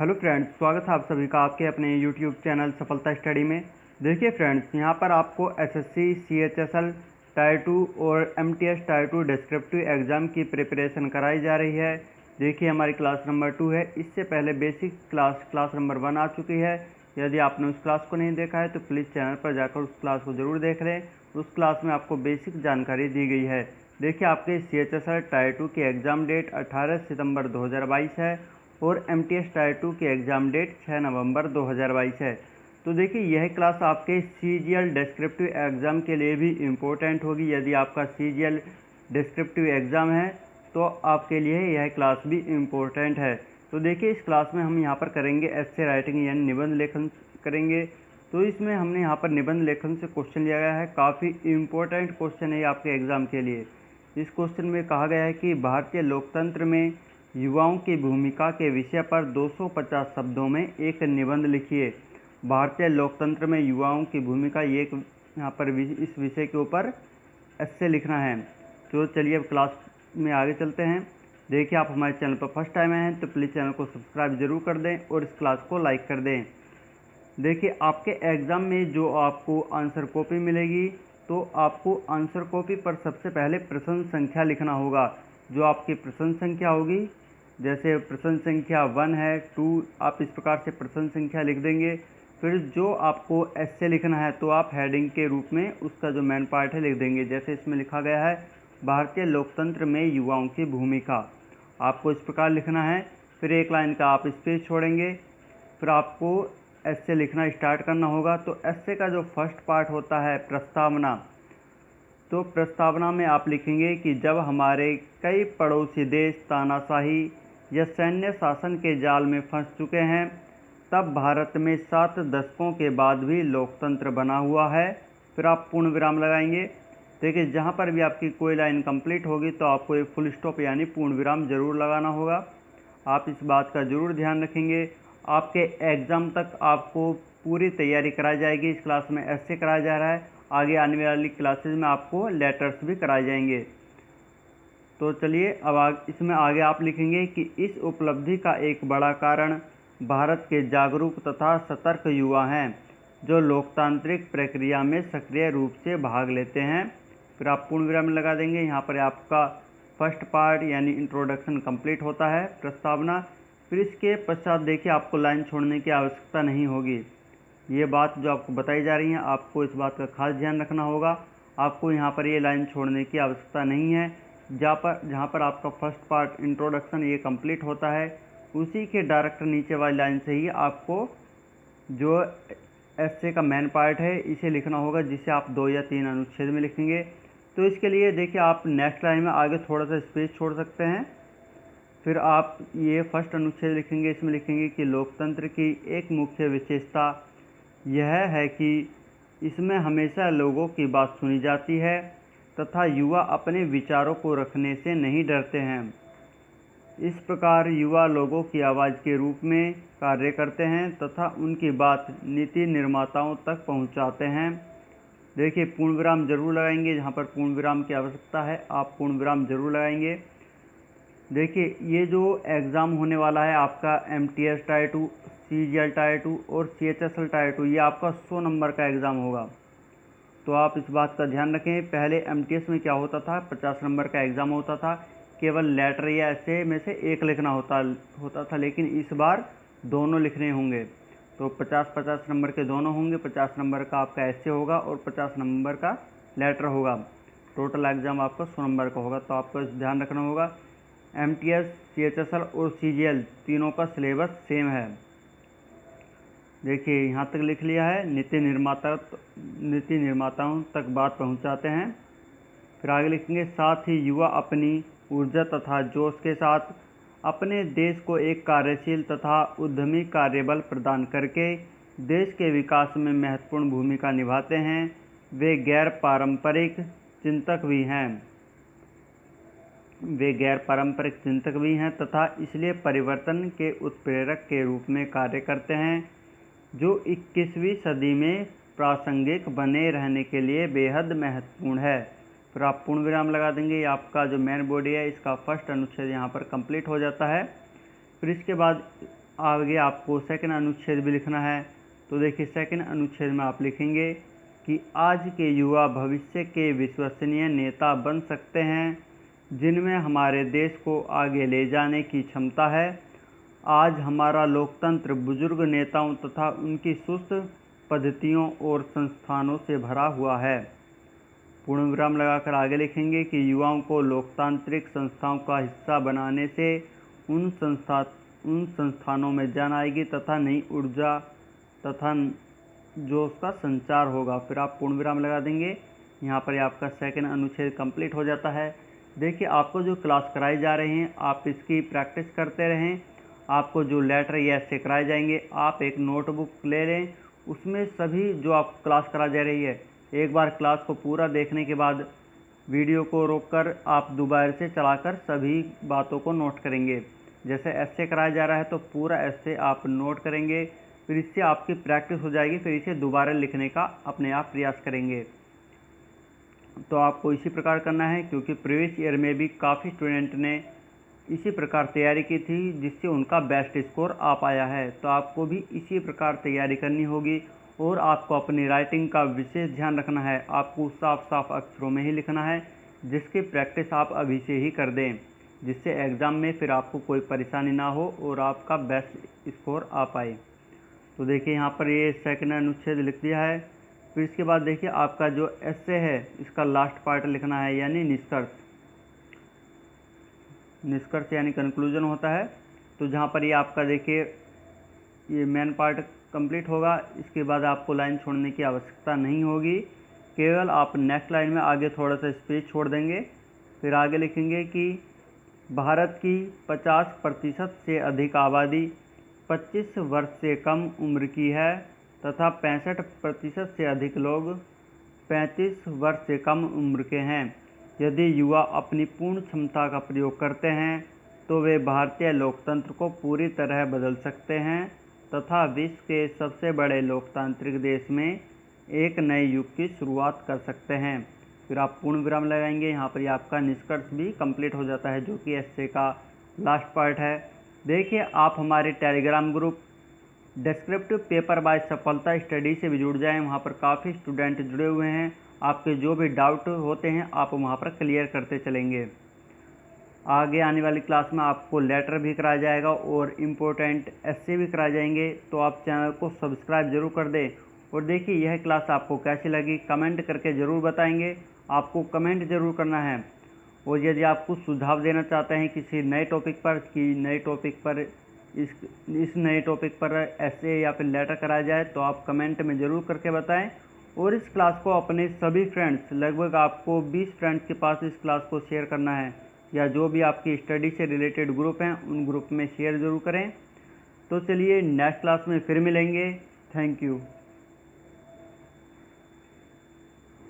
Hello friends, स्वागत है आप सभी का आपके अपने यूट्यूब चैनल सफलता स्टडी में। देखिए फ्रेंड्स, यहाँ पर आपको एसएससी, सीएचएसएल टायर 2 और एमटीएस टायर 2 डिस्क्रिप्टिव एग्ज़ाम की प्रिपरेशन कराई जा रही है। देखिए हमारी क्लास नंबर 2 है। इससे पहले बेसिक क्लास नंबर 1 आ चुकी है। यदि आपने उस क्लास को नहीं देखा है तो प्लीज़ चैनल पर जाकर उस क्लास को ज़रूर देख लें। उस क्लास में आपको बेसिक जानकारी दी गई है। देखिए आपके सीएचएसएल टायर 2 की एग्ज़ाम डेट 18 सितंबर 2022 है और एमटीएस टायर 2 की एग्ज़ाम डेट 6 नवंबर 2022 है। तो देखिए यह क्लास आपके सीजीएल डिस्क्रिप्टिव एग्ज़ाम के लिए भी इम्पोर्टेंट होगी। यदि आपका सीजीएल डिस्क्रिप्टिव एग्ज़ाम है तो आपके लिए यह क्लास भी इम्पोर्टेंट है। तो देखिए इस क्लास में हम यहाँ पर करेंगे एस्से राइटिंग यानी निबंध लेखन करेंगे। तो इसमें हमने यहाँ पर निबंध लेखन से क्वेश्चन लिया गया है। काफ़ी इम्पोर्टेंट क्वेश्चन है आपके एग्ज़ाम के लिए। इस क्वेश्चन में कहा गया है कि भारतीय लोकतंत्र में युवाओं की भूमिका के विषय पर 250 शब्दों में एक निबंध लिखिए। भारतीय लोकतंत्र में युवाओं की भूमिका, ये यहाँ पर इस विषय के ऊपर ऐसे लिखना है। तो चलिए अब क्लास में आगे चलते हैं। देखिए आप हमारे चैनल पर फर्स्ट टाइम आए हैं तो प्लीज़ चैनल को सब्सक्राइब जरूर कर दें और इस क्लास को लाइक कर दें। देखिए आपके एग्ज़ाम में जो आपको आंसर कॉपी मिलेगी तो आपको आंसर कॉपी पर सबसे पहले प्रश्न संख्या लिखना होगा। जो आपकी प्रश्न संख्या होगी, जैसे प्रश्न संख्या 1 है, 2, आप इस प्रकार से प्रश्न संख्या लिख देंगे। फिर जो आपको ऐसे लिखना है तो आप हेडिंग के रूप में उसका जो मेन पार्ट है लिख देंगे। जैसे इसमें लिखा गया है भारतीय लोकतंत्र में युवाओं की भूमिका, आपको इस प्रकार लिखना है। फिर एक लाइन का आप स्पेस छोड़ेंगे। फिर आपको ऐसे लिखना स्टार्ट करना होगा। तो ऐसे का जो फर्स्ट पार्ट होता है प्रस्तावना, तो प्रस्तावना में आप लिखेंगे कि जब हमारे कई पड़ोसी देश तानाशाही या सैन्य शासन के जाल में फंस चुके हैं, तब भारत में 7 दशकों के बाद भी लोकतंत्र बना हुआ है। फिर आप पूर्ण विराम लगाएंगे। देखिए जहाँ पर भी आपकी कोई लाइन कंप्लीट होगी तो आपको एक फुल स्टॉप यानी पूर्ण विराम जरूर लगाना होगा। आप इस बात का ज़रूर ध्यान रखेंगे। आपके एग्ज़ाम तक आपको पूरी तैयारी कराई जाएगी। इस क्लास में ऐसे कराया जा रहा है, आगे आने वाली क्लासेस में आपको लेटर्स भी कराए जाएंगे। तो चलिए अब इसमें आगे आप लिखेंगे कि इस उपलब्धि का एक बड़ा कारण भारत के जागरूक तथा सतर्क युवा हैं, जो लोकतांत्रिक प्रक्रिया में सक्रिय रूप से भाग लेते हैं। फिर आप पूर्ण विराम लगा देंगे। यहाँ पर आपका फर्स्ट पार्ट यानी इंट्रोडक्शन कंप्लीट होता है, प्रस्तावना। फिर इसके पश्चात देखिए आपको लाइन छोड़ने की आवश्यकता नहीं होगी। ये बात जो आपको बताई जा रही है, आपको इस बात का खास ध्यान रखना होगा। आपको यहाँ पर ये लाइन छोड़ने की आवश्यकता नहीं है। जहाँ पर आपका फर्स्ट पार्ट इंट्रोडक्शन ये कंप्लीट होता है, उसी के डायरेक्ट नीचे वाली लाइन से ही आपको जो ऐसे का मेन पार्ट है इसे लिखना होगा, जिसे आप 2 या 3 अनुच्छेद में लिखेंगे। तो इसके लिए देखिए आप नेक्स्ट लाइन में आगे थोड़ा सा स्पेस छोड़ सकते हैं। फिर आप ये फर्स्ट अनुच्छेद लिखेंगे। इसमें लिखेंगे कि लोकतंत्र की एक मुख्य विशेषता यह है कि इसमें हमेशा लोगों की बात सुनी जाती है तथा युवा अपने विचारों को रखने से नहीं डरते हैं। इस प्रकार युवा लोगों की आवाज़ के रूप में कार्य करते हैं तथा उनकी बात नीति निर्माताओं तक पहुंचाते हैं। देखिए पूर्ण विराम जरूर लगाएंगे। जहाँ पर पूर्ण विराम की आवश्यकता है आप पूर्ण विराम जरूर लगाएंगे। देखिए ये जो एग्ज़ाम होने वाला है आपका एमटीएस टायर 2, सीजीएल टायर 2 और सीएचएसएल टायर 2, ये आपका 100 नंबर का एग्ज़ाम होगा। तो आप इस बात का ध्यान रखें। पहले एमटीएस में क्या होता था, 50 नंबर का एग्ज़ाम होता था, केवल लेटर या ऐसे में से एक लिखना होता था। लेकिन इस बार दोनों लिखने होंगे। तो 50-50 नंबर के दोनों होंगे। 50 नंबर का आपका ऐसे होगा और 50 नंबर का लेटर होगा। टोटल एग्ज़ाम आपका 100 नंबर का होगा। तो आपको ध्यान रखना होगा एमटीएस, सीएचएसएल और सीजीएल तीनों का सिलेबस सेम है। देखिए यहाँ तक लिख लिया है। नीति निर्माताओं तक बात पहुँचाते हैं। फिर आगे लिखेंगे साथ ही युवा अपनी ऊर्जा तथा जोश के साथ अपने देश को एक कार्यशील तथा उद्यमी कार्यबल प्रदान करके देश के विकास में महत्वपूर्ण भूमिका निभाते हैं। वे गैर पारंपरिक चिंतक भी हैं तथा इसलिए परिवर्तन के उत्प्रेरक के रूप में कार्य करते हैं, जो 21वीं सदी में प्रासंगिक बने रहने के लिए बेहद महत्वपूर्ण है। फिर आप पूर्ण विराम लगा देंगे। आपका जो मेन बॉडी है इसका फर्स्ट अनुच्छेद यहाँ पर कंप्लीट हो जाता है। फिर इसके बाद आगे आपको सेकंड अनुच्छेद भी लिखना है। तो देखिए सेकंड अनुच्छेद में आप लिखेंगे कि आज के युवा भविष्य के विश्वसनीय नेता बन सकते हैं, जिनमें हमारे देश को आगे ले जाने की क्षमता है। आज हमारा लोकतंत्र बुजुर्ग नेताओं तथा उनकी सुस्त पद्धतियों और संस्थानों से भरा हुआ है। पूर्ण विराम लगाकर आगे लिखेंगे कि युवाओं को लोकतांत्रिक संस्थाओं का हिस्सा बनाने से उन संस्थानों में जान आएगी तथा नई ऊर्जा तथा जोश का संचार होगा। फिर आप पूर्ण विराम लगा देंगे। यहाँ पर आपका सेकंड अनुच्छेद कंप्लीट हो जाता है। देखिए आपको जो क्लास कराई जा रही हैं आप इसकी प्रैक्टिस करते रहें। आपको जो लेटर या ऐसे कराए जाएंगे आप एक नोटबुक ले लें, उसमें सभी जो आप क्लास करा जा रही है एक बार क्लास को पूरा देखने के बाद वीडियो को रोककर आप दोबारा से चलाकर सभी बातों को नोट करेंगे। जैसे ऐसे कराया जा रहा है तो पूरा ऐसे आप नोट करेंगे, फिर इससे आपकी प्रैक्टिस हो जाएगी। फिर इसे दोबारा लिखने का अपने आप प्रयास करेंगे। तो आपको इसी प्रकार करना है, क्योंकि प्रीवियस ईयर में भी काफ़ी स्टूडेंट ने इसी प्रकार तैयारी की थी जिससे उनका बेस्ट स्कोर आ पाया है। तो आपको भी इसी प्रकार तैयारी करनी होगी और आपको अपनी राइटिंग का विशेष ध्यान रखना है। आपको साफ साफ अक्षरों में ही लिखना है, जिसकी प्रैक्टिस आप अभी से ही कर दें, जिससे एग्ज़ाम में फिर आपको कोई परेशानी ना हो और आपका बेस्ट स्कोर आ पाए। तो देखिए यहाँ पर ये सेकंड अनुच्छेद लिख दिया है। फिर इसके बाद देखिए आपका जो एस्से है इसका लास्ट पार्ट लिखना है, यानी निष्कर्ष यानी कंक्लूजन होता है। तो जहाँ पर ये आपका देखिए ये मेन पार्ट कंप्लीट होगा, इसके बाद आपको लाइन छोड़ने की आवश्यकता नहीं होगी, केवल आप नेक्स्ट लाइन में आगे थोड़ा सा स्पेस छोड़ देंगे। फिर आगे लिखेंगे कि भारत की 50% से अधिक आबादी 25 वर्ष से कम उम्र की है तथा 65% से अधिक लोग 35 वर्ष से कम उम्र के हैं। यदि युवा अपनी पूर्ण क्षमता का प्रयोग करते हैं तो वे भारतीय लोकतंत्र को पूरी तरह बदल सकते हैं तथा विश्व के सबसे बड़े लोकतांत्रिक देश में एक नए युग की शुरुआत कर सकते हैं। फिर आप पूर्ण विराम लगाएंगे। यहाँ पर आपका निष्कर्ष भी कंप्लीट हो जाता है, जो कि एस्से का लास्ट पार्ट है। देखिए आप हमारे Telegram group descriptive paper by Safalta study से भी जुड़ जाएं। वहाँ पर काफ़ी स्टूडेंट जुड़े हुए हैं। आपके जो भी डाउट होते हैं आप वहाँ पर क्लियर करते चलेंगे। आगे आने वाली क्लास में आपको लेटर भी कराया जाएगा और इम्पोर्टेंट एस्से भी कराए जाएंगे। तो आप चैनल को सब्सक्राइब जरूर कर दें। और देखिए यह क्लास आपको कैसी लगी कमेंट करके ज़रूर बताएंगे। आपको कमेंट ज़रूर करना है। और यदि आप कुछ सुझाव देना चाहते हैं किसी नए टॉपिक पर कि नए टॉपिक पर इस नए टॉपिक पर एस्से या फिर लेटर कराया जाए, तो आप कमेंट में ज़रूर करके बताएं। और इस क्लास को अपने सभी फ्रेंड्स, लगभग आपको 20 फ्रेंड्स के पास इस क्लास को शेयर करना है, या जो भी आपकी स्टडी से रिलेटेड ग्रुप हैं उन ग्रुप में शेयर ज़रूर करें। तो चलिए नेक्स्ट क्लास में फिर मिलेंगे। Thank you.